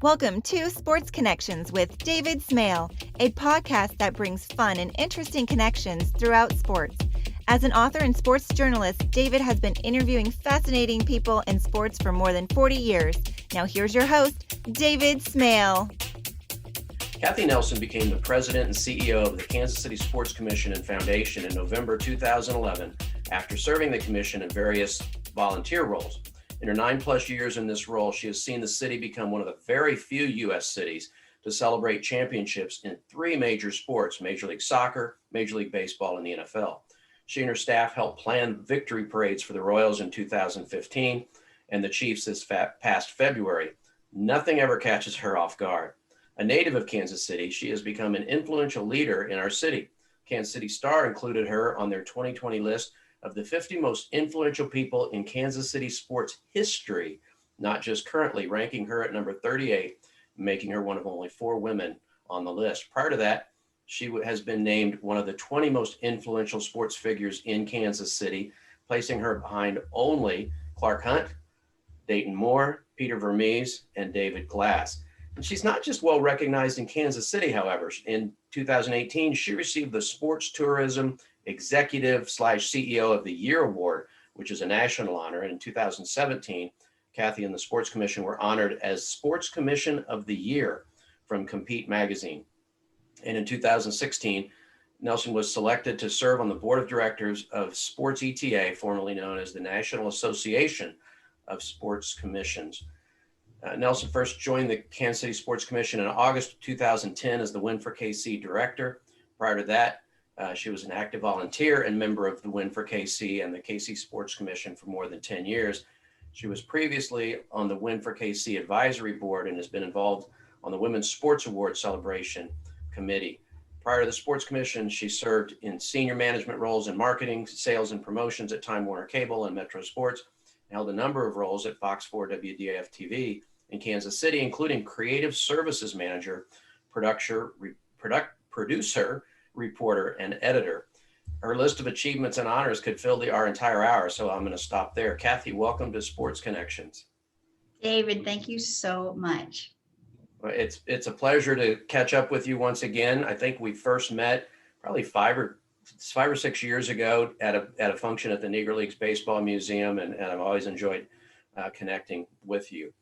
Welcome to Sports Connections with David Smale, a podcast that brings fun and interesting connections throughout sports. As an author and sports journalist, David has been interviewing fascinating people in sports for more than 40 years. Now here's your host, David Smale. Kathy Nelson became the president and CEO of the Kansas City Sports Commission and Foundation in November 2011 after serving the commission in various volunteer roles. In her 9+ years in this role, she has seen the city become one of the very few U.S. cities to celebrate championships in 3 major sports: Major League Soccer, Major League Baseball, and the NFL. She and her staff helped plan victory parades for the Royals in 2015 and the Chiefs this past February. Nothing ever catches her off guard. A native of Kansas City, she has become an influential leader in our city. Kansas City Star included her on their 2020 list of the 50 most influential people in Kansas City sports history, not just currently, ranking her at number 38, making her one of only 4 women on the list. Prior to that, she has been named one of the 20 most influential sports figures in Kansas City, placing her behind only Clark Hunt, Dayton Moore, Peter Vermees, and David Glass. And she's not just well recognized in Kansas City, however. In 2018, she received the Sports Tourism Executive/CEO of the Year Award, which is a national honor. And in 2017, Kathy and the Sports Commission were honored as Sports Commission of the Year from Compete magazine. And in 2016, Nelson was selected to serve on the board of directors of Sports ETA, formerly known as the National Association of Sports Commissions. Nelson first joined the Kansas City Sports Commission in August 2010 as the Win for KC director. Prior to that, she was an active volunteer and member of the Win for KC and the KC Sports Commission for more than 10 years. She was previously on the Win for KC advisory board and has been involved on the Women's Sports Award Celebration Committee. Prior to the Sports Commission, she served in senior management roles in marketing, sales, and promotions at Time Warner Cable and Metro Sports, and held a number of roles at Fox 4 WDAF TV in Kansas City, including creative services manager, producer, reporter, and editor. Her list of achievements and honors could fill our entire hour, so I'm going to stop there. Kathy, welcome to Sports Connections. David, thank you so much. It's a pleasure to catch up with you once again. I think we first met probably 5 or 6 years ago at a function at the Negro Leagues Baseball Museum, and I've always enjoyed connecting with you.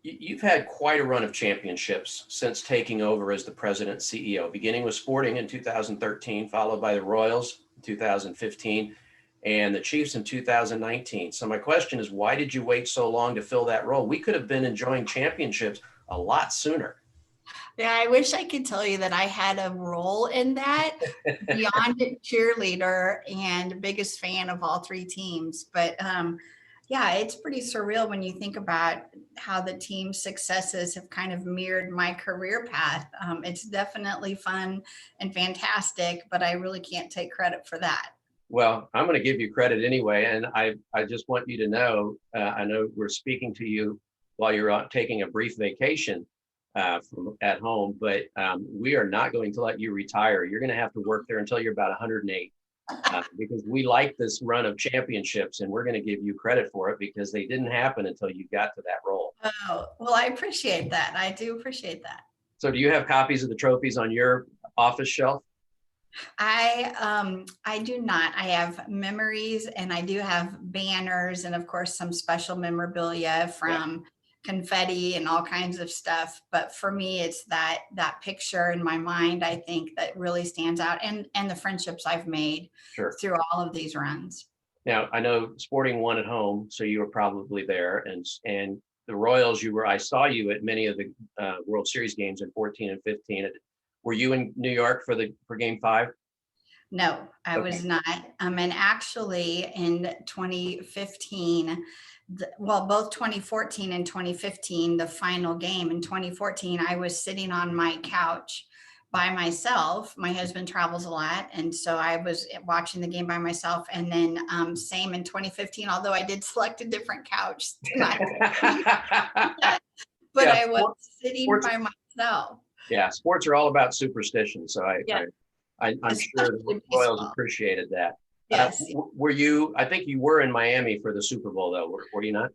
You've had quite a run of championships since taking over as the president CEO, beginning with Sporting in 2013, followed by the Royals in 2015, and the Chiefs in 2019. So my question is, why did you wait so long to fill that role? We could have been enjoying championships a lot sooner. Yeah, I wish I could tell you that I had a role in that beyond cheerleader and biggest fan of all 3 teams. But yeah, it's pretty surreal when you think about how the team's successes have kind of mirrored my career path. It's definitely fun and fantastic, but I really can't take credit for that. Well, I'm going to give you credit anyway. And I just want you to know, I know we're speaking to you while you're taking a brief vacation from at home, but we are not going to let you retire. You're going to have to work there until you're about 108. Because we like this run of championships, and we're going to give you credit for it because they didn't happen until you got to that role. Oh, well, I appreciate that. I do appreciate that. So do you have copies of the trophies on your office shelf? I do not. I have memories, and I do have banners, and of course some special memorabilia from confetti and all kinds of stuff. But for me, it's that picture in my mind, I think, that really stands out, and the friendships I've made through all of these runs. Now, I know Sporting won at home, so you were probably there, and the Royals, I saw you at many of the World Series games in 14 and 15. Were you in New York for Game 5? No, I was not. And actually in 2015, both 2014 and 2015, the final game in 2014, I was sitting on my couch by myself. My husband travels a lot, and so I was watching the game by myself. And then same in 2015, although I did select a different couch tonight. But I was sitting by myself. Yeah, sports are all about superstition, so I'm sure the Royals appreciated that. Yes. Were you? I think you were in Miami for the Super Bowl, though. Were you not?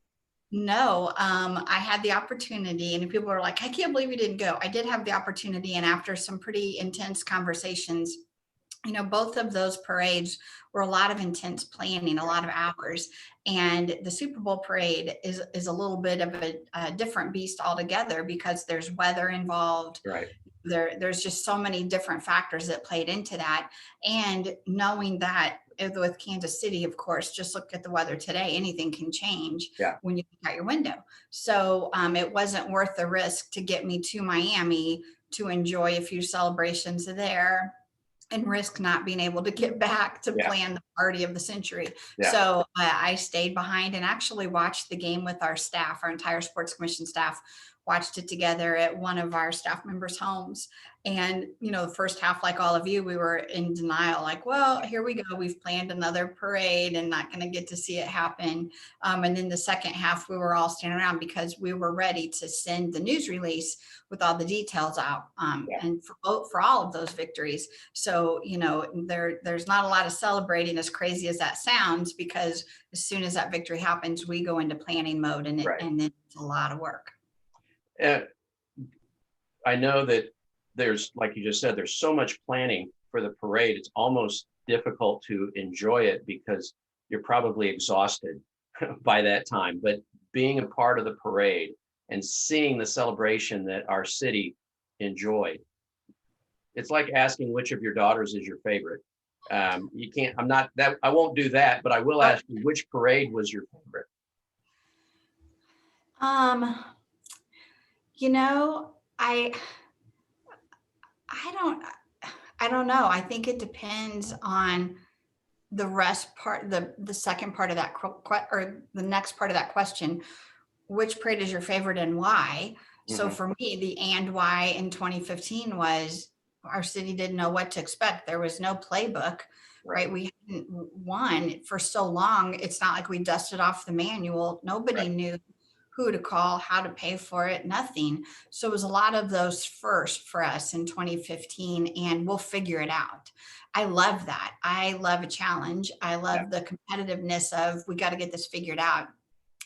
No, I had the opportunity, and people were like, I can't believe you didn't go. I did have the opportunity, and after some pretty intense conversations, both of those parades were a lot of intense planning, a lot of hours. And the Super Bowl parade is a little bit of a different beast altogether because there's weather involved. Right. There's just so many different factors that played into that. And knowing that with Kansas City, of course, just look at the weather today, anything can change Yeah. when you look out your window. So it wasn't worth the risk to get me to Miami to enjoy a few celebrations there and risk not being able to get back to plan the party of the century. Yeah. So I stayed behind and actually watched the game with our staff. Our entire sports commission staff watched it together at one of our staff members' homes. And, the first half, like all of you, we were in denial, like, well, here we go. We've planned another parade and not going to get to see it happen. And then the second half, we were all standing around because we were ready to send the news release with all the details out and for all of those victories. So, there's not a lot of celebrating, as crazy as that sounds, because as soon as that victory happens, we go into planning mode and then it's a lot of work. I know that there's, like you just said, there's so much planning for the parade. It's almost difficult to enjoy it because you're probably exhausted by that time. But being a part of the parade and seeing the celebration that our city enjoyed, it's like asking which of your daughters is your favorite. You can't, I won't do that, but I will ask you, which parade was your favorite? I don't know. I think it depends on the rest part, the second part of that, or the next part of that question. Which parade is your favorite and why? Mm-hmm. So for me, the and why in 2015 was our city didn't know what to expect. There was no playbook, right? We hadn't won for so long. It's not like we dusted off the manual. Nobody knew who to call, how to pay for it, nothing. So it was a lot of those first for us in 2015, and we'll figure it out. I love that. I love a challenge. I love the competitiveness of, we got to get this figured out.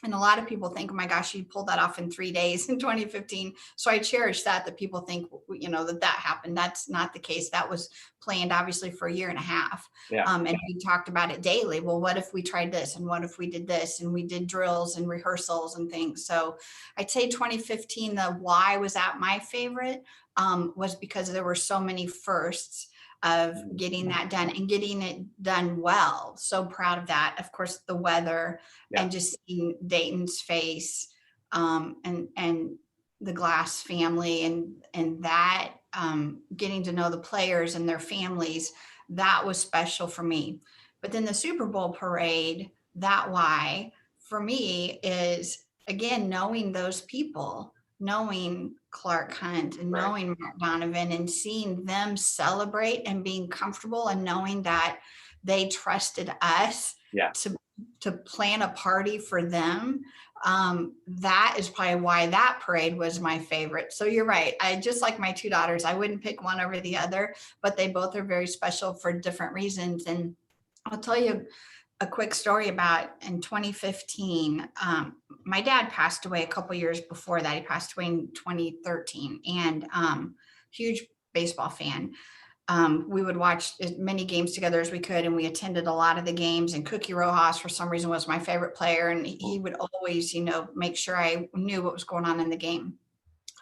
And a lot of people think, oh my gosh, you pulled that off in 3 days in 2015. So I cherish that people think, that happened. That's not the case. That was planned obviously for 1.5 years. And we talked about it daily. Well, what if we tried this? And what if we did this? And we did drills and rehearsals and things. So I'd say 2015, the why was that my favorite was because there were so many firsts of getting that done and getting it done well. So proud of that. Of course, the weather and just seeing Dayton's face and the Glass family and that getting to know the players and their families, that was special for me. But then the Super Bowl parade, that why for me is, again, knowing those people, knowing Clark Hunt and knowing Mark Donovan and seeing them celebrate and being comfortable and knowing that they trusted us to plan a party for them. That is probably why that parade was my favorite. So you're right. I just like my 2 daughters. I wouldn't pick one over the other, but they both are very special for different reasons. And I'll tell you a quick story about in 2015, my dad passed away a couple years before that. He passed away in 2013 and huge baseball fan. We would watch as many games together as we could, and we attended a lot of the games, and Cookie Rojas for some reason was my favorite player. And he would always, make sure I knew what was going on in the game.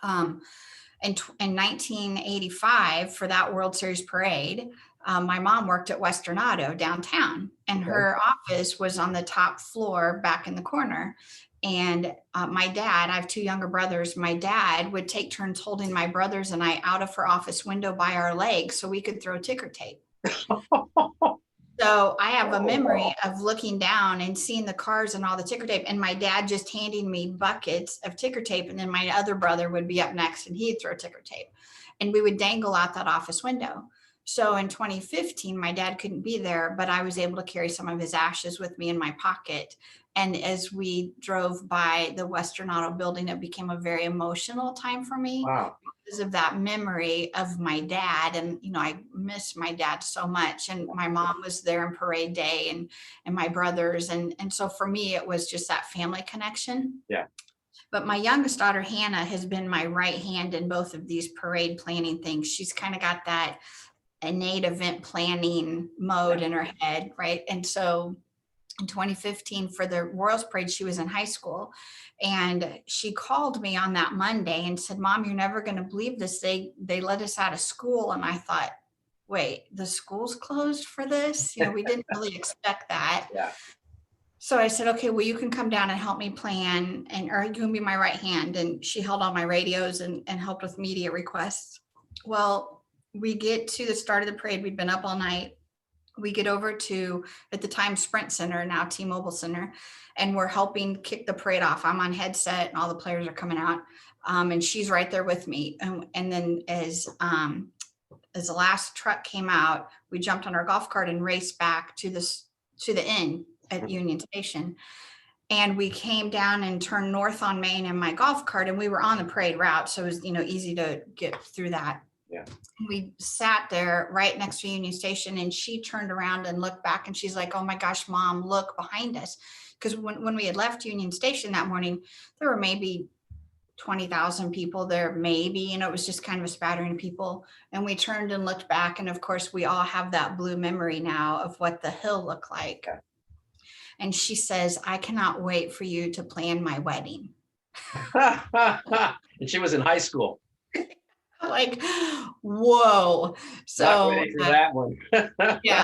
In 1985 for that World Series parade, my mom worked at Western Auto downtown, and her office was on the top floor back in the corner. And my dad, I have 2 younger brothers, my dad would take turns holding my brothers and I out of her office window by our legs so we could throw ticker tape. So I have a memory of looking down and seeing the cars and all the ticker tape, and my dad just handing me buckets of ticker tape. And then my other brother would be up next and he'd throw ticker tape, and we would dangle out that office window. So in 2015, my dad couldn't be there, but I was able to carry some of his ashes with me in my pocket. And as we drove by the Western Auto Building, it became a very emotional time for me Wow. because of that memory of my dad. And, I miss my dad so much. And my mom was there in parade day, and my brothers. And so for me, it was just that family connection. Yeah. But my youngest daughter, Hannah, has been my right hand in both of these parade planning things. She's kind of got that innate event planning mode in her head, right? And so in 2015 for the Royals Parade, she was in high school, and she called me on that Monday and said, "Mom, you're never going to believe this. They let us out of school." And I thought, wait, the school's closed for this? We didn't really expect that. Yeah. So I said, "Okay, well, you can come down and help me plan, or you can be my right hand." And she held all my radios and helped with media requests. Well, we get to the start of the parade. We'd been up all night. We get over to, at the time, Sprint Center, now T-Mobile Center, and we're helping kick the parade off. I'm on headset and all the players are coming out. And she's right there with me. And then as the last truck came out, we jumped on our golf cart and raced back to the inn at Union Station. And we came down and turned north on Main in my golf cart, and we were on the parade route. So it was, easy to get through that. Yeah. We sat there right next to Union Station, and she turned around and looked back, and she's like, "Oh my gosh, Mom, look behind us." Because when we had left Union Station that morning, there were maybe 20,000 people there, maybe, it was just kind of a spattering of people. And we turned and looked back, and of course we all have that blue memory now of what the hill looked like. Yeah. And she says, "I cannot wait for you to plan my wedding." And she was in high school. Like, whoa. So Not ready for that one. yeah,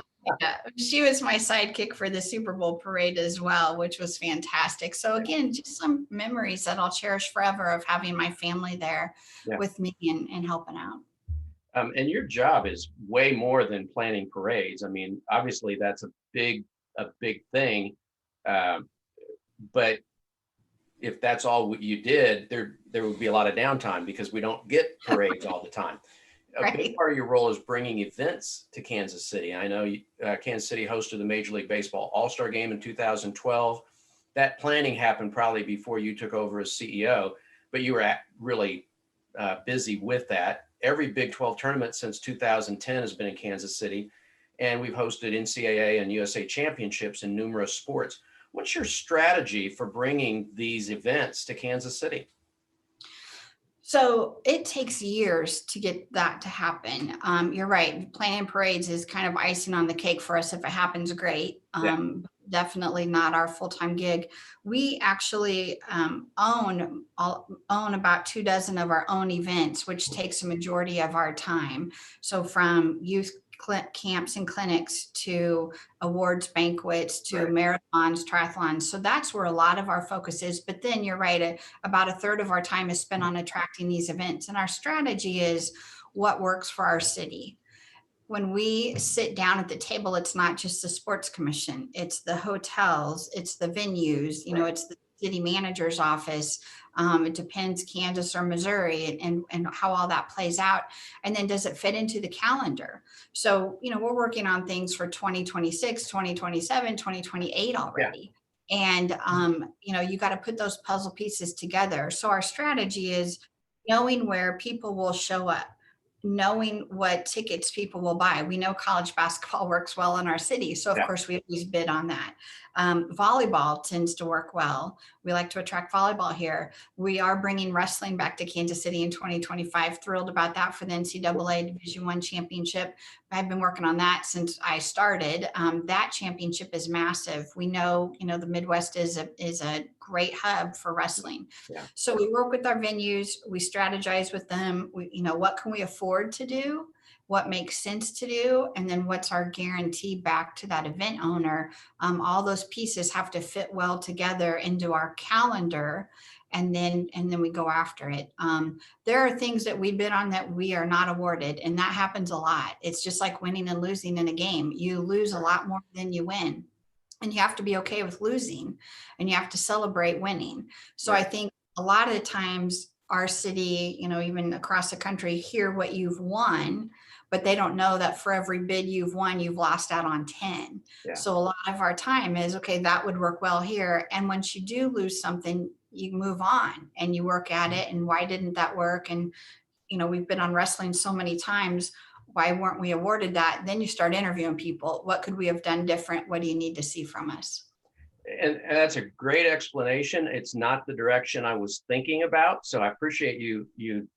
she was my sidekick for the Super Bowl parade as well, which was fantastic. So again, just some memories that I'll cherish forever of having my family there with me and helping out. And your job is way more than planning parades. I mean, obviously that's a big thing. But if that's all you did, there would be a lot of downtime because we don't get parades all the time. A big part of your role is bringing events to Kansas City. I know Kansas City hosted the Major League Baseball All-Star Game in 2012. That planning happened probably before you took over as CEO, but you were really busy with that. Every Big 12 tournament since 2010 has been in Kansas City, and we've hosted NCAA and USA championships in numerous sports. What's your strategy for bringing these events to Kansas City? So it takes years to get that to happen. You're right. Planning parades is kind of icing on the cake for us. If it happens, great. Definitely not our full-time gig. We actually own about 24 of our own events, which takes a majority of our time. So from youth camps and clinics to awards banquets to marathons, triathlons. So that's where a lot of our focus is. But then you're right, about a third of our time is spent on attracting these events. And our strategy is what works for our city. When we sit down at the table, it's not just the sports commission, it's the hotels, it's the venues, it's the city manager's office. It depends, Kansas or Missouri, and how all that plays out. And then does it fit into the calendar? So, we're working on things for 2026, 2027, 2028 already. And, you got to put those puzzle pieces together. So our strategy is knowing where people will show up, knowing what tickets people will buy. We know college basketball works well in our city. So of course we always bid on that. Volleyball tends to work well. We like to attract volleyball here. We are bringing wrestling back to Kansas City in 2025. Thrilled about that for the NCAA Division I championship. I've been working on that since I started. That championship is massive. We know, the Midwest is a great hub for wrestling. So we work with our venues, we strategize with them. What can we afford to do? What makes sense to do, and then what's our guarantee back to that event owner. All those pieces have to fit well together into our calendar, and then we go after it. There are things that we bid on that we are not awarded, and that happens a lot. It's just like winning and losing in a game. You lose a lot more than you win, and you have to be okay with losing, and you have to celebrate winning. So I think a lot of the times our city, even across the country, hear what you've won, but they don't know that for every bid you've won, you've lost out on 10. Yeah. So a lot of our time is, okay, that would work well here. And once you do lose something, you move on and you work at it. And why didn't that work? And, we've been on wrestling so many times. Why weren't we awarded that? Then you start interviewing people. What could we have done different? What do you need to see from us? And that's a great explanation. It's not the direction I was thinking about, so I appreciate you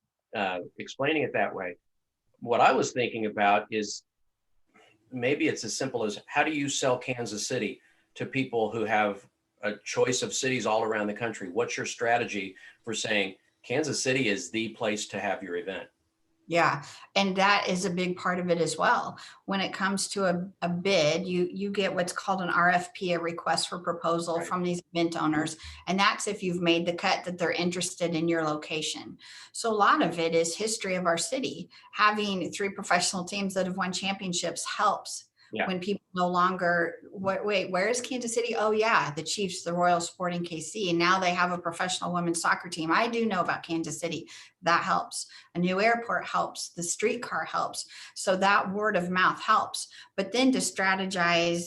explaining it that way. What I was thinking about is maybe it's as simple as, how do you sell Kansas City to people who have a choice of cities all around the country? What's your strategy for saying Kansas City is the place to have your event? Yeah. And that is a big part of it as well. When it comes to a bid, you get what's called an RFP, a request for proposal, Right. from these event owners. And that's if you've made the cut that they're interested in your location. So a lot of it is history of our city. Having 3 professional teams that have won championships helps. Yeah. When people no longer, wait, where is Kansas City? Oh yeah, the Chiefs, the Royal Sporting KC. And now they have a professional women's soccer team. I do know about Kansas City. That helps. A new airport helps. The streetcar helps. So that word of mouth helps. But then to strategize,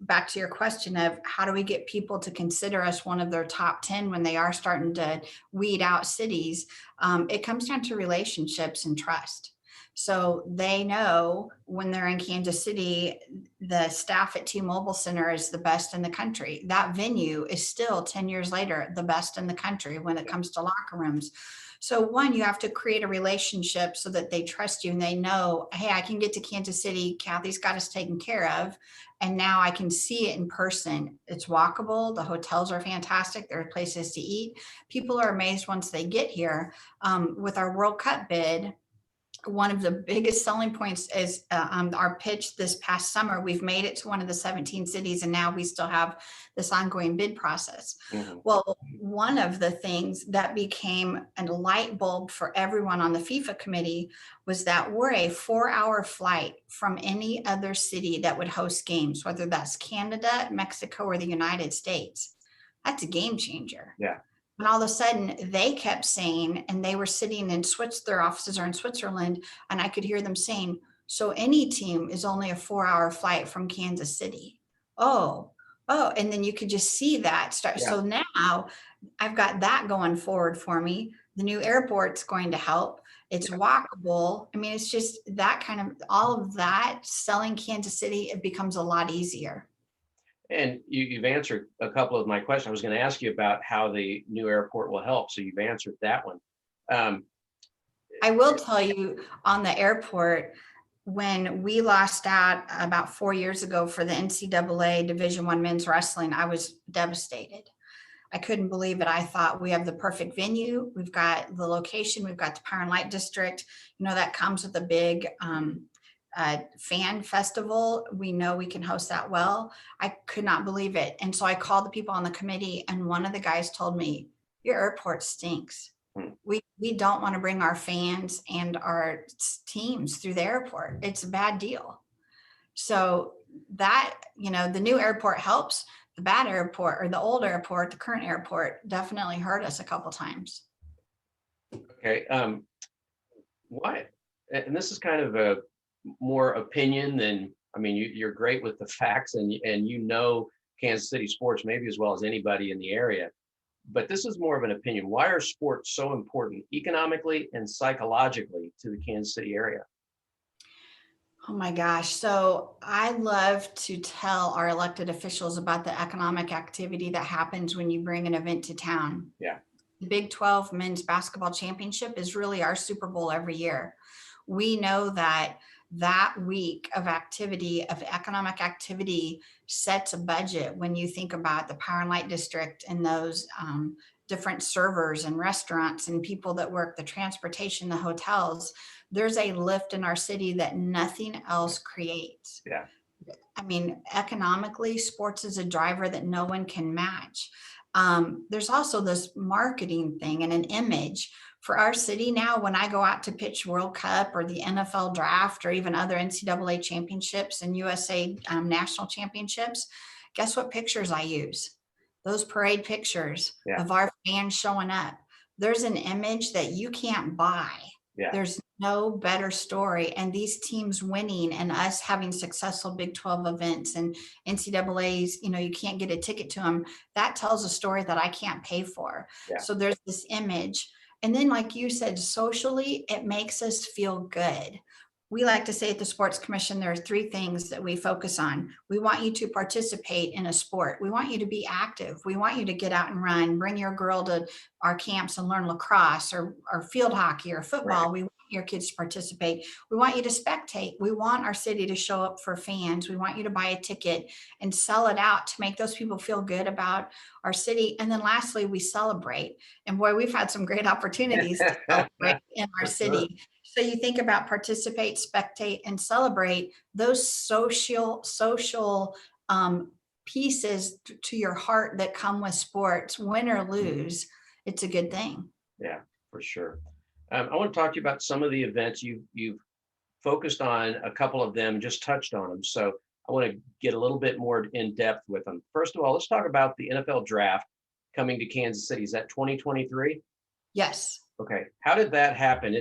back to your question of how do we get people to consider us one of their top 10 when they are starting to weed out cities, it comes down to relationships and trust. So they know when they're in Kansas City, the staff at T-Mobile Center is the best in the country. That venue is still 10 years later, the best in the country when it comes to locker rooms. So one, you have to create a relationship so that they trust you and they know, hey, I can get to Kansas City. Kathy's got us taken care of. And now I can see it in person. It's walkable. The hotels are fantastic. There are places to eat. People are amazed once they get here. With our World Cup bid, one of the biggest selling points is our pitch this past summer. We've made it to one of the 17 cities, and now we still have this ongoing bid process. Mm-hmm. Well, one of the things that became a light bulb for everyone on the FIFA committee was that we're a 4-hour flight from any other city that would host games, whether that's Canada, Mexico, or the United States. That's a game changer. Yeah. And all of a sudden they kept saying, and they were sitting in their offices are in Switzerland, and I could hear them saying, so any team is only a 4-hour flight from Kansas City. Oh, and then you could just see that start. Yeah. So now I've got that going forward for me. The new airport's going to help. It's walkable. I mean, it's just that kind of, all of that, selling Kansas City, it becomes a lot easier. And you've answered a couple of my questions. I was going to ask you about how the new airport will help. So you've answered that one. I will tell you on the airport, when we lost out about 4 years ago for the NCAA Division I men's wrestling, I was devastated. I couldn't believe it. I thought, we have the perfect venue. We've got the location. We've got the Power and Light District. That comes with a big fan festival. We know we can host that well. I could not believe it. And so I called the people on the committee, and one of the guys told me, your airport stinks. We don't want to bring our fans and our teams through the airport. It's a bad deal. So that, the new airport helps. The bad airport, or the old airport, the current airport, definitely hurt us a couple times. Okay. Why? And this is kind of a more opinion than, you're great with the facts, and Kansas City sports maybe as well as anybody in the area, but this is more of an opinion. Why are sports so important economically and psychologically to the Kansas City area? Oh my gosh. So I love to tell our elected officials about the economic activity that happens when you bring an event to town. Yeah. The Big 12 men's basketball championship is really our Super Bowl every year. We know that week of activity, of economic activity, sets a budget. When you think about the Power and Light District and those different servers and restaurants and people that work the transportation, the hotels, there's a lift in our city that nothing else creates. Yeah. Economically, sports is a driver that no one can match. There's also this marketing thing and an image for our city now. When I go out to pitch World Cup or the NFL draft or even other NCAA championships and USA national championships, guess what pictures I use? Those parade pictures of our fans showing up. There's an image that you can't buy. Yeah. There's no better story. And these teams winning and us having successful Big 12 events and NCAA's, you can't get a ticket to them. That tells a story that I can't pay for. Yeah. So there's this image. And then, like you said, socially, it makes us feel good. We like to say at the Sports Commission, there are 3 things that we focus on. We want you to participate in a sport. We want you to be active. We want you to get out and run, bring your girl to our camps and learn lacrosse or field hockey or football. Right. We want your kids to participate. We want you to spectate. We want our city to show up for fans. We want you to buy a ticket and sell it out to make those people feel good about our city. And then lastly, we celebrate. And boy, we've had some great opportunities to celebrate in our city. So you think about participate, spectate, and celebrate, those social pieces to your heart that come with sports, win or lose, it's a good thing. Yeah, for sure. I want to talk to you about some of the events you've focused on. A couple of them, just touched on them. So I want to get a little bit more in depth with them. First of all, let's talk about the NFL draft coming to Kansas City. Is that 2023? Yes. Okay. How did that happen?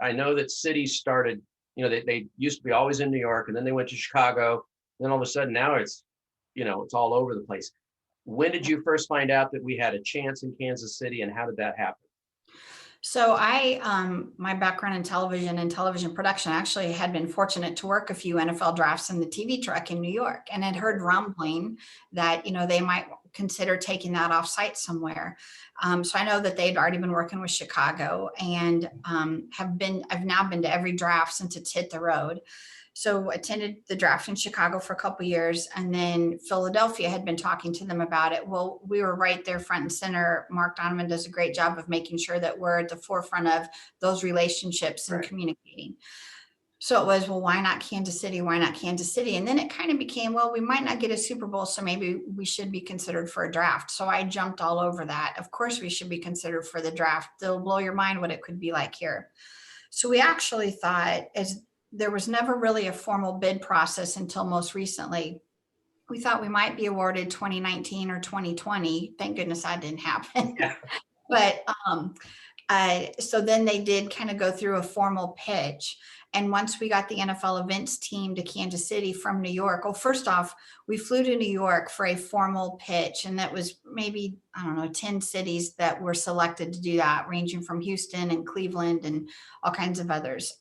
I know that cities started, they used to be always in New York, and then they went to Chicago. Then all of a sudden now it's all over the place. When did you first find out that we had a chance in Kansas City, and how did that happen? So my background in television and television production, actually had been fortunate to work a few NFL drafts in the TV truck in New York, and had heard rumbling that, they might consider taking that off site somewhere. So I know that they'd already been working with Chicago, and I've now been to every draft since it's hit the road. So attended the draft in Chicago for a couple of years, and then Philadelphia had been talking to them about it. Well, we were right there front and center. Mark Donovan does a great job of making sure that we're at the forefront of those relationships and communicating. So it was, well, why not Kansas City? Why not Kansas City? And then it kind of became, well, we might not get a Super Bowl, so maybe we should be considered for a draft. So I jumped all over that. Of course, we should be considered for the draft. It'll blow your mind what it could be like here. So we actually thought, as there was never really a formal bid process until most recently, we thought we might be awarded 2019 or 2020. Thank goodness that didn't happen. Yeah. But so then they did kind of go through a formal pitch. And once we got the NFL events team to Kansas City from New York, well, first off, we flew to New York for a formal pitch. And that was maybe, 10 cities that were selected to do that, ranging from Houston and Cleveland and all kinds of others.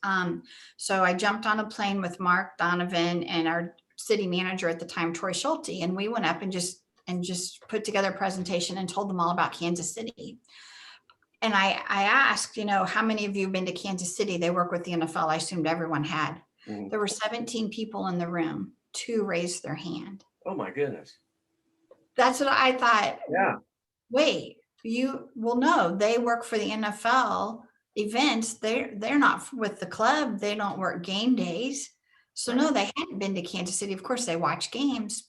So I jumped on a plane with Mark Donovan and our city manager at the time, Troy Schulte, and we went up and just put together a presentation and told them all about Kansas City. And I asked, how many of you have been to Kansas City? They work with the NFL. I assumed everyone had. Mm-hmm. There were 17 people in the room. 2 raised their hand. Oh my goodness. That's what I thought. Yeah. Wait, no, they work for the NFL events. They're not with the club. They don't work game days. So no, they hadn't been to Kansas City. Of course, they watch games.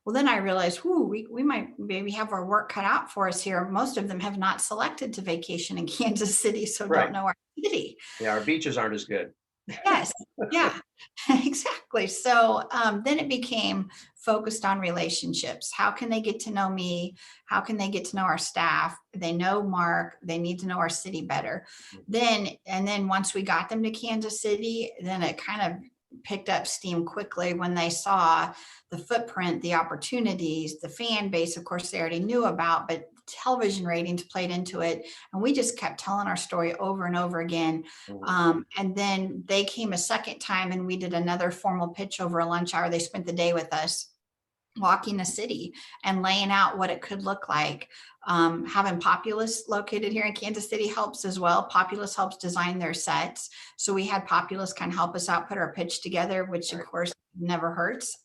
Well, then I realized, we might maybe have our work cut out for us here. Most of them have not selected to vacation in Kansas City, so don't know our city. Yeah, our beaches aren't as good. Yes, yeah, exactly. So then it became focused on relationships. How can they get to know me? How can they get to know our staff? They know Mark. They need to know our city better. Then once we got them to Kansas City, then it kind of picked up steam quickly when they saw the footprint, the opportunities, the fan base. Of course, they already knew about, but television ratings played into it. And we just kept telling our story over and over again. And then they came a second time and we did another formal pitch over a lunch hour. They spent the day with us, walking the city and laying out what it could look like. Having Populous located here in Kansas City helps as well. Populous helps design their sets. So we had Populous kind of help us out, put our pitch together, which of course never hurts.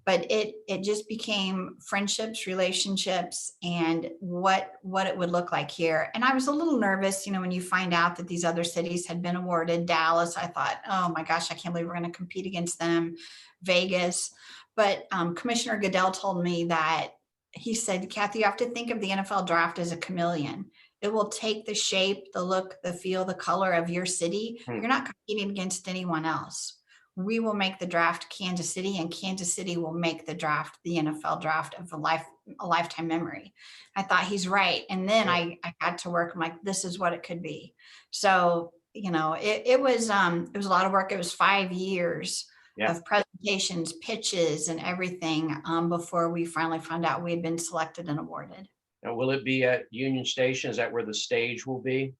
But it just became friendships, relationships, and what it would look like here. And I was a little nervous, when you find out that these other cities had been awarded. Dallas, I thought, oh my gosh, I can't believe we're going to compete against them. Vegas. But Commissioner Goodell told me that, he said, Kathy, you have to think of the NFL draft as a chameleon. It will take the shape, the look, the feel, the color of your city. You're not competing against anyone else. We will make the draft Kansas City, and Kansas City will make the draft, the NFL draft, of a lifetime memory. I thought he's right. And then I got to work. I'm like, this is what it could be. So it was a lot of work. It was 5 years Yeah. of presentations, pitches, and everything before we finally found out we had been selected and awarded. Now, will it be at Union Station? Is that where the stage will be?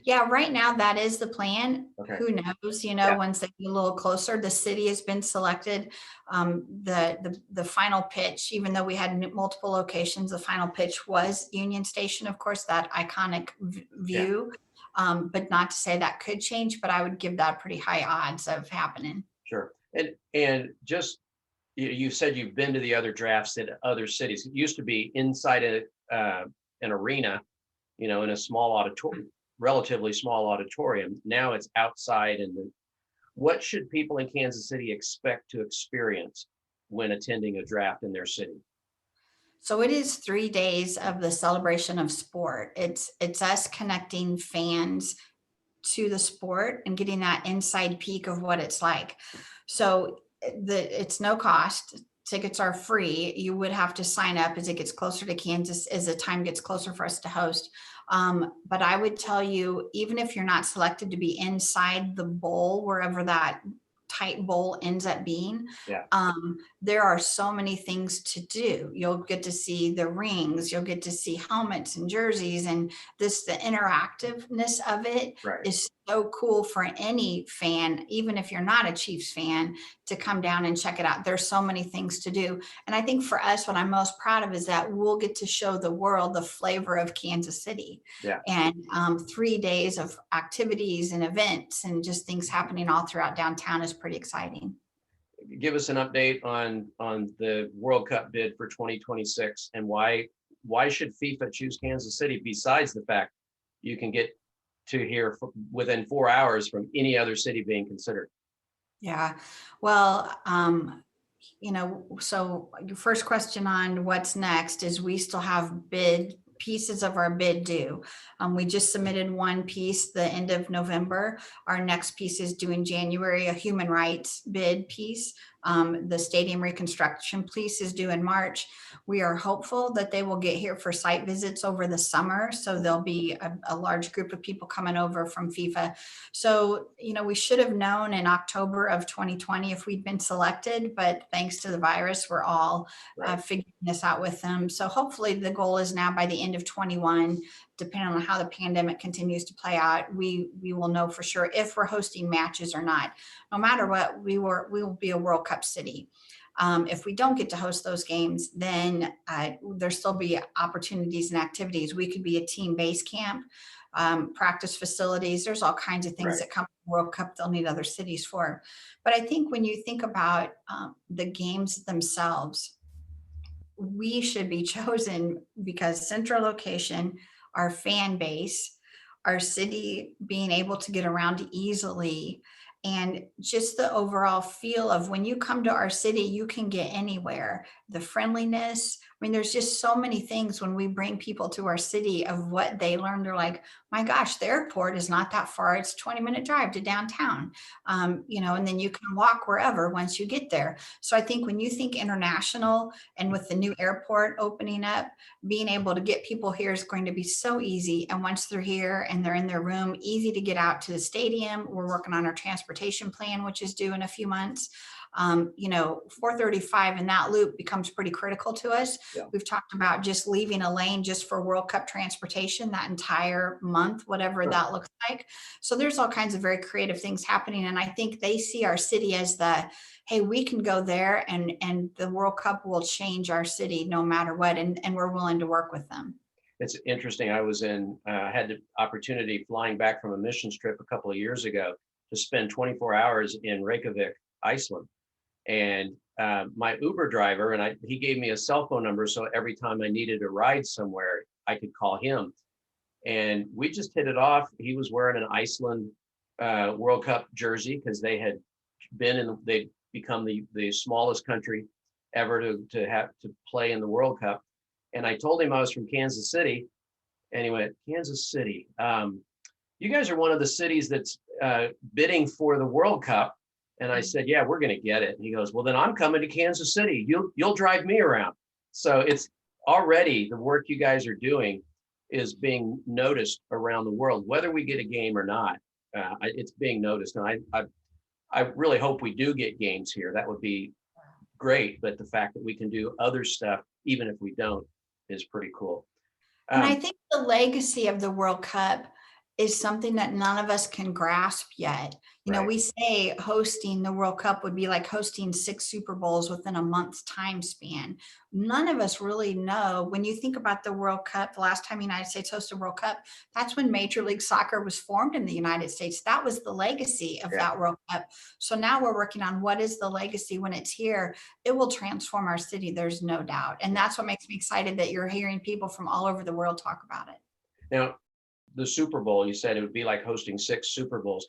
Yeah, right now that is the plan. Okay. Who knows, Yeah. once they get a little closer, the city has been selected. The final pitch, even though we had multiple locations, the final pitch was Union Station, of course, that iconic view. But not to say that could change, but I would give that pretty high odds of happening. Sure. And just, you said you've been to the other drafts in other cities. It used to be inside an arena, in a small auditorium, relatively small auditorium. Now it's outside. And what should people in Kansas City expect to experience when attending a draft in their city? So it is 3 days of the celebration of sport. It's us connecting fans to the sport and getting that inside peek of what it's like. So it's no cost. Tickets are free. You would have to sign up as it gets closer to Kansas, as the time gets closer for us to host. But I would tell you, even if you're not selected to be inside the bowl, wherever that tight bowl ends up being, Yeah. There are so many things to do. You'll get to see the rings, you'll get to see helmets and jerseys, and the interactiveness of it Right. is so cool for any fan, even if you're not a Chiefs fan, to come down and check it out. There's so many things to do. And I think for us, what I'm most proud of is that we'll get to show the world the flavor of Kansas City. Yeah. And 3 days of activities and events and just things happening all throughout downtown is pretty exciting. Give us an update on the World Cup bid for 2026, and why should FIFA choose Kansas City, besides the fact you can get to here within 4 hours from any other city being considered? Yeah. Well, so your first question on what's next is we still have pieces of our bid due. We just submitted one piece the end of November. Our next piece is due in January, a human rights bid piece. The stadium reconstruction piece is due in March. We are hopeful that they will get here for site visits over the summer. So there'll be a large group of people coming over from FIFA. So, we should have known in October of 2020 if we'd been selected, but thanks to the virus, we're all figuring this out with them. So hopefully the goal is now by the end of 21, depending on how the pandemic continues to play out, we will know for sure if we're hosting matches or not. No matter what, we will be a World Cup city. If we don't get to host those games, then there'll still be opportunities and activities. We could be a team base camp, practice facilities. There's all kinds of things that come to the World Cup they'll need other cities for. But I think when you think about the games themselves, we should be chosen because central location, our fan base, our city being able to get around easily, and just the overall feel of when you come to our city, you can get anywhere. The friendliness. I mean, there's just so many things when we bring people to our city of what they learn. They're like, my gosh, the airport is not that far. It's a 20-minute drive to downtown, and then you can walk wherever once you get there. So I think when you think international and with the new airport opening up, being able to get people here is going to be so easy. And once they're here and they're in their room, easy to get out to the stadium. We're working on our transportation plan, which is due in a few months. 435 in that loop becomes pretty critical to us. Yeah. We've talked about just leaving a lane just for World Cup transportation that entire month, whatever that looks like. So there's all kinds of very creative things happening. And I think they see our city as hey, we can go there and the World Cup will change our city no matter what. And we're willing to work with them. It's interesting. I had the opportunity flying back from a missions trip a couple of years ago to spend 24 hours in Reykjavik, Iceland. And my Uber driver, he gave me a cell phone number, so every time I needed a ride somewhere, I could call him. And we just hit it off. He was wearing an Iceland World Cup jersey because they had they'd become the smallest country ever to have to play in the World Cup. And I told him I was from Kansas City, and he went, Kansas City. You guys are one of the cities that's bidding for the World Cup. And I said, yeah, we're going to get it. And he goes, well, then I'm coming to Kansas City. You'll drive me around. So it's already the work you guys are doing is being noticed around the world, whether we get a game or not. It's being noticed. And I really hope we do get games here. That would be great. But the fact that we can do other stuff, even if we don't, is pretty cool. And I think the legacy of the World Cup is something that none of us can grasp yet. You know, Right. we say hosting the World Cup would be like hosting 6 Super Bowls within a month's time span. None of us really know. When you think about the World Cup, the last time the United States hosted World Cup, that's when Major League Soccer was formed in the United States. That was the legacy of Yeah. that World Cup. So now we're working on what is the legacy when it's here. It will transform our city, there's no doubt. And that's what makes me excited that you're hearing people from all over the world talk about it. Now, the Super Bowl, you said it would be like hosting 6 Super Bowls.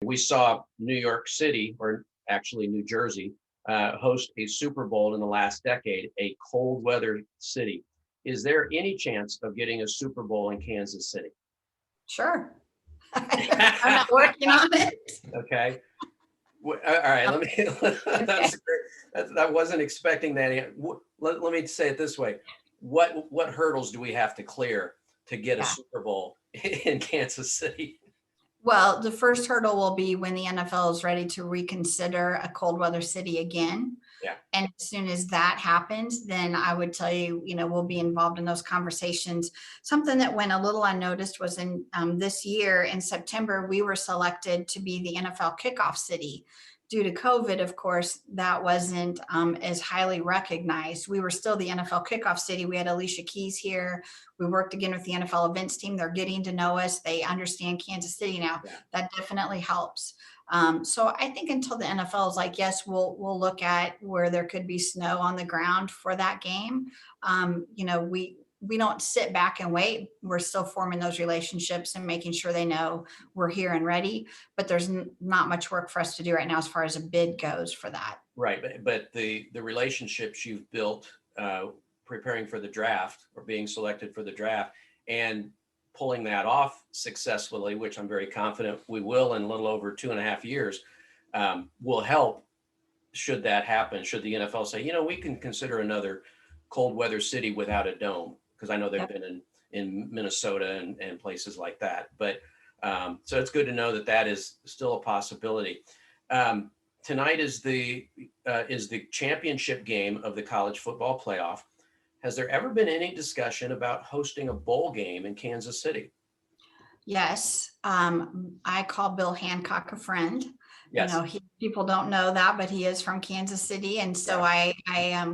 We saw New York City, or actually New Jersey, host a Super Bowl in the last decade, a cold weather city. Is there any chance of getting a Super Bowl in Kansas City? Sure. I'm not working on it. Okay. All right. Let me. That's great. I wasn't expecting that. Let me say it this way: what hurdles do we have to clear to get a Super Bowl in Kansas City? Well, the first hurdle will be when the NFL is ready to reconsider a cold weather city again. Yeah. And as soon as that happens, then I would tell you, we'll be involved in those conversations. Something that went a little unnoticed was in this year in September, we were selected to be the NFL kickoff city. Due to COVID, of course, that wasn't as highly recognized. We were still the NFL kickoff city. We had Alicia Keys here. We worked again with the NFL events team. They're getting to know us. They understand Kansas City now. Yeah. That definitely helps. So I think until the NFL is like, yes, we'll look at where there could be snow on the ground for that game. We don't sit back and wait. We're still forming those relationships and making sure they know we're here and ready. But there's not much work for us to do right now as far as a bid goes for that. Right, but the relationships you've built preparing for the draft or being selected for the draft and pulling that off successfully, which I'm very confident we will in a little over 2.5 years, will help. Should that happen? Should the NFL say, we can consider another cold weather city without a dome? Because I know they've been in Minnesota and places like that. But so it's good to know that is still a possibility. Tonight is the championship game of the college football playoff. Has there ever been any discussion about hosting a bowl game in Kansas City? Yes. I call Bill Hancock a friend. Yes. People don't know that, but he is from Kansas City. And so I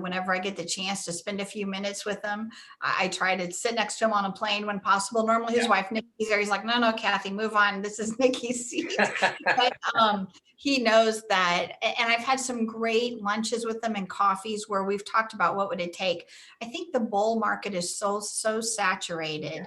whenever I get the chance to spend a few minutes with him, I try to sit next to him on a plane when possible. Normally his wife, Nikki's there. He's like, no, Kathy, move on. This is Nikki's seat. But he knows that. And I've had some great lunches with them and coffees where we've talked about what would it take. I think the bowl market is so saturated. Yeah.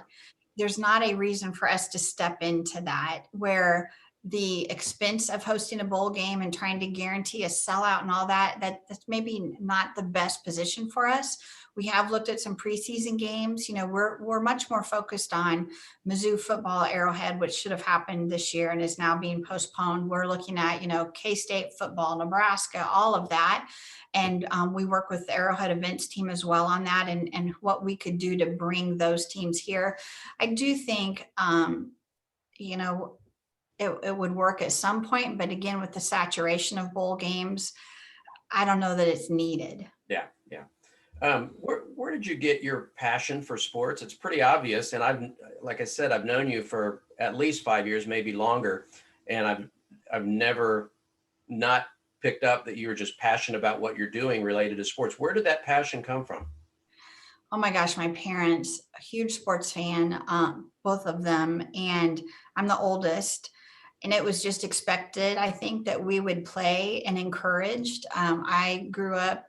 There's not a reason for us to step into that, where the expense of hosting a bowl game and trying to guarantee a sellout and all that's maybe not the best position for us. We have looked at some preseason games. We're much more focused on Mizzou football, Arrowhead, which should have happened this year and is now being postponed. We're looking at, K-State football, Nebraska, all of that. And we work with the Arrowhead events team as well on that and what we could do to bring those teams here. I do think, it would work at some point, but again, with the saturation of bowl games, I don't know that it's needed. Yeah. Where did you get your passion for sports? It's pretty obvious. And like I said, I've known you for at least 5 years, maybe longer. And I've never not picked up that you were just passionate about what you're doing related to sports. Where did that passion come from? Oh my gosh, my parents, a huge sports fan, both of them. And I'm the oldest. And it was just expected, I think, that we would play and encouraged. I grew up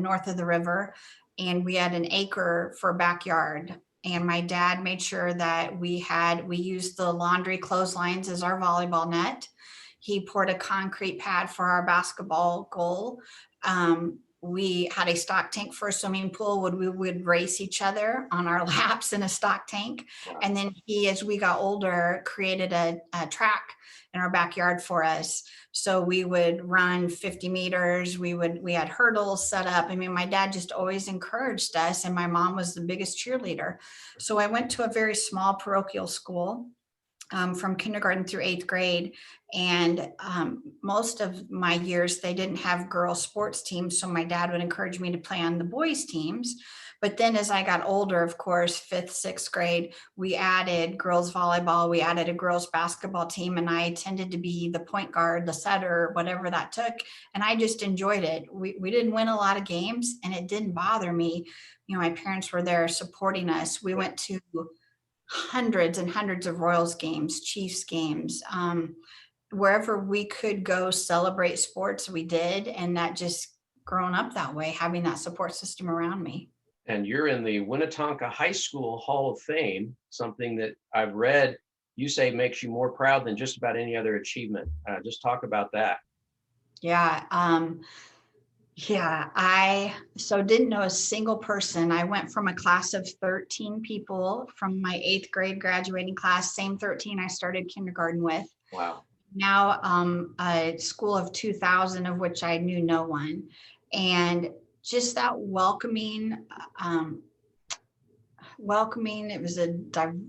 north of the river, and we had an acre for a backyard. And my dad made sure that we used the laundry clotheslines as our volleyball net. He poured a concrete pad for our basketball goal. We had a stock tank for a swimming pool. We would race each other on our laps in a stock tank. Wow. And then he, as we got older, created a track in our backyard for us. So we would run 50 meters. We had hurdles set up. I mean, my dad just always encouraged us, and my mom was the biggest cheerleader. So I went to a very small parochial school. from kindergarten through 8th grade. And most of my years, they didn't have girls sports teams. So my dad would encourage me to play on the boys teams. But then as I got older, of course, 5th, 6th grade, we added girls volleyball, we added a girls basketball team, and I tended to be the point guard, the setter, whatever that took. And I just enjoyed it. We didn't win a lot of games, and it didn't bother me. You know, my parents were there supporting us. We went to hundreds and hundreds of Royals games, Chiefs games, wherever we could go celebrate sports, we did. And that just growing up that way, having that support system around me. And you're in the Winnetonka High School Hall of Fame, something that I've read you say makes you more proud than just about any other achievement. Just talk about that. Yeah. I didn't know a single person. I went from a class of 13 people from my 8th grade graduating class, same 13 I started kindergarten with. Wow. Now a school of 2,000, of which I knew no one. And just that welcoming, it was a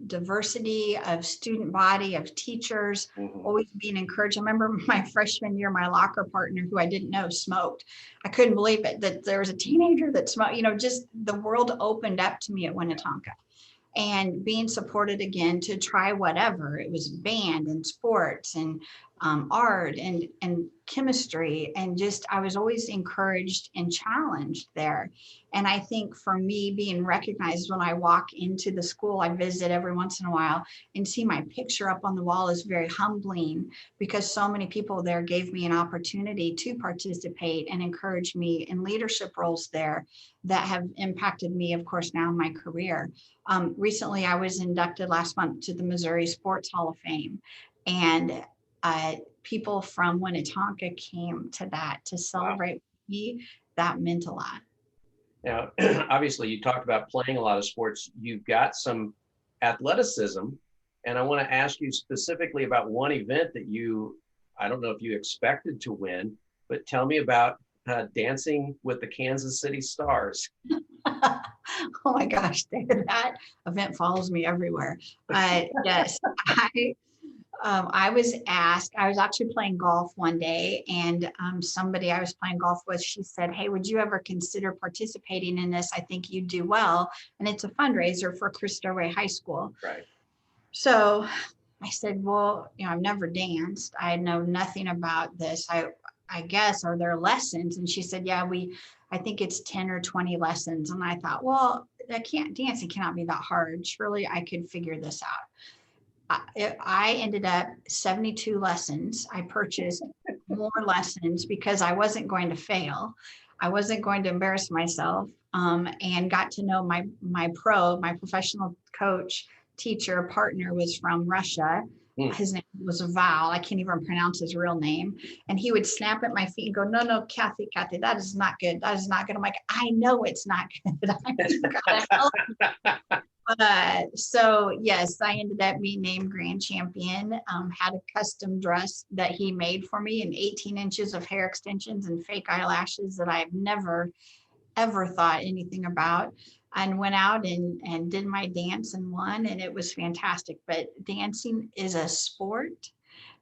diversity of student body, of teachers, always being encouraged. I remember my freshman year, my locker partner, who I didn't know, smoked. I couldn't believe it, that there was a teenager that smoked. You know, just the world opened up to me at Winnetonka. And being supported again to try whatever. It was band and sports and art and chemistry, and just I was always encouraged and challenged there. And I think for me, being recognized when I walk into the school, I visit every once in a while, and see my picture up on the wall is very humbling, because so many people there gave me an opportunity to participate and encourage me in leadership roles there that have impacted me, of course, now in my career. Recently, I was inducted last month to the Missouri Sports Hall of Fame, and people from Winnetonka came to that to celebrate me. That meant a lot. Now, obviously, you talked about playing a lot of sports. You've got some athleticism, and I want to ask you specifically about one event that I don't know if you expected to win, but tell me about dancing with the Kansas City Stars. Oh my gosh, David, that event follows me everywhere. Yes, I was asked, I was actually playing golf one day, and somebody I was playing golf with, she said, "Hey, would you ever consider participating in this? I think you'd do well. And it's a fundraiser for Cristo Rey High School." Right. So I said, "Well, you know, I've never danced. I know nothing about this. I guess, are there lessons?" And she said, "Yeah, I think it's 10 or 20 lessons." And I thought, well, dancing cannot be that hard. Surely I could figure this out. I ended up 72 lessons. I purchased more lessons because I wasn't going to fail. I wasn't going to embarrass myself, and got to know my professional coach, teacher, partner was from Russia. His name was Val. I can't even pronounce his real name. And he would snap at my feet and go, no, Kathy, that is not good. That is not good. I'm like, I know it's not good. So yes, I ended up being named grand champion, had a custom dress that he made for me, and 18 inches of hair extensions and fake eyelashes that I've never, ever thought anything about, and went out and did my dance and won, and it was fantastic. But dancing is a sport.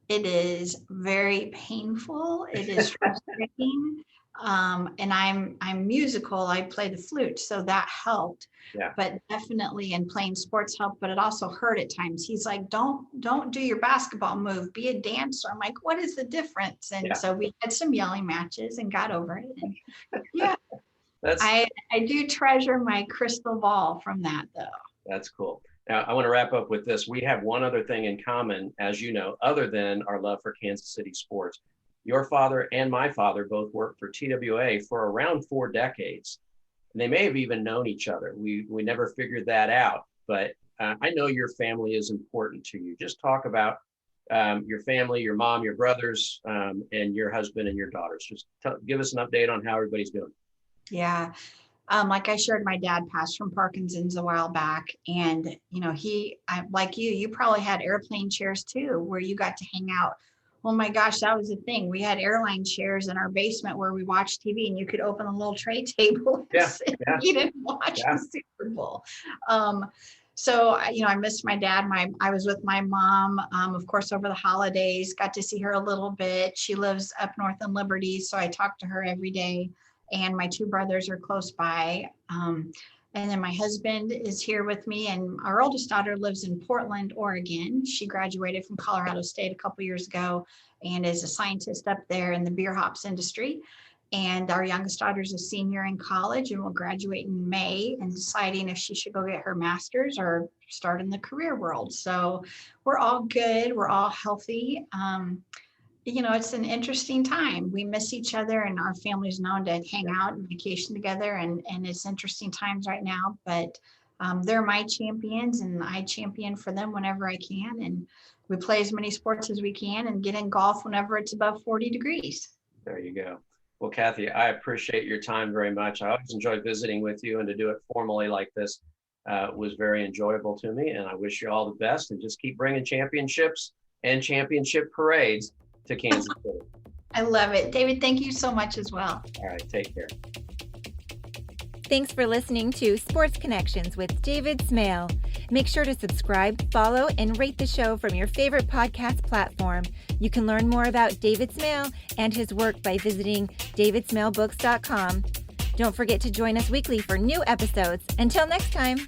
It is very painful. It is frustrating. And I'm musical. I play the flute, so that helped. Yeah. But definitely, in playing sports helped, but it also hurt at times. He's like, don't do your basketball move, be a dancer. I'm like, what is the difference? And so we had some yelling matches and got over it. And yeah, I do treasure my crystal ball from that, though. That's cool. Now, I want to wrap up with this. We have one other thing in common, as you know, other than our love for Kansas City sports. Your father and my father both worked for TWA for around 4 decades. And they may have even known each other. We never figured that out. But I know your family is important to you. Just talk about your family, your mom, your brothers, and your husband and your daughters. Just give us an update on how everybody's doing. Yeah. Like I shared, my dad passed from Parkinson's a while back. And, you know, like you probably had airplane chairs too, where you got to hang out. Oh my gosh, that was the thing. We had airline chairs in our basement where we watched TV, and you could open a little tray table and eat and watch the Super Bowl. So, I missed my dad. I was with my mom, of course, over the holidays, got to see her a little bit. She lives up north in Liberty, so I talk to her every day. And my two brothers are close by. And then my husband is here with me, and our oldest daughter lives in Portland, Oregon. She graduated from Colorado State a couple years ago and is a scientist up there in the beer hops industry. And our youngest daughter is a senior in college and will graduate in May, and deciding if she should go get her master's or start in the career world. So we're all good. We're all healthy. It's an interesting time. We miss each other, and our family's known to hang out and vacation together. And it's interesting times right now, but they're my champions, and I champion for them whenever I can. And we play as many sports as we can and get in golf whenever it's above 40 degrees. There you go. Well, Kathy, I appreciate your time very much. I always enjoy visiting with you, and to do it formally like this was very enjoyable to me. And I wish you all the best, and just keep bringing championships and championship parades to Kansas City. I love it. David, thank you so much as well. All right, take care. Thanks for listening to Sports Connections with David Smale. Make sure to subscribe, follow, and rate the show from your favorite podcast platform. You can learn more about David Smale and his work by visiting davidsmalebooks.com. Don't forget to join us weekly for new episodes. Until next time.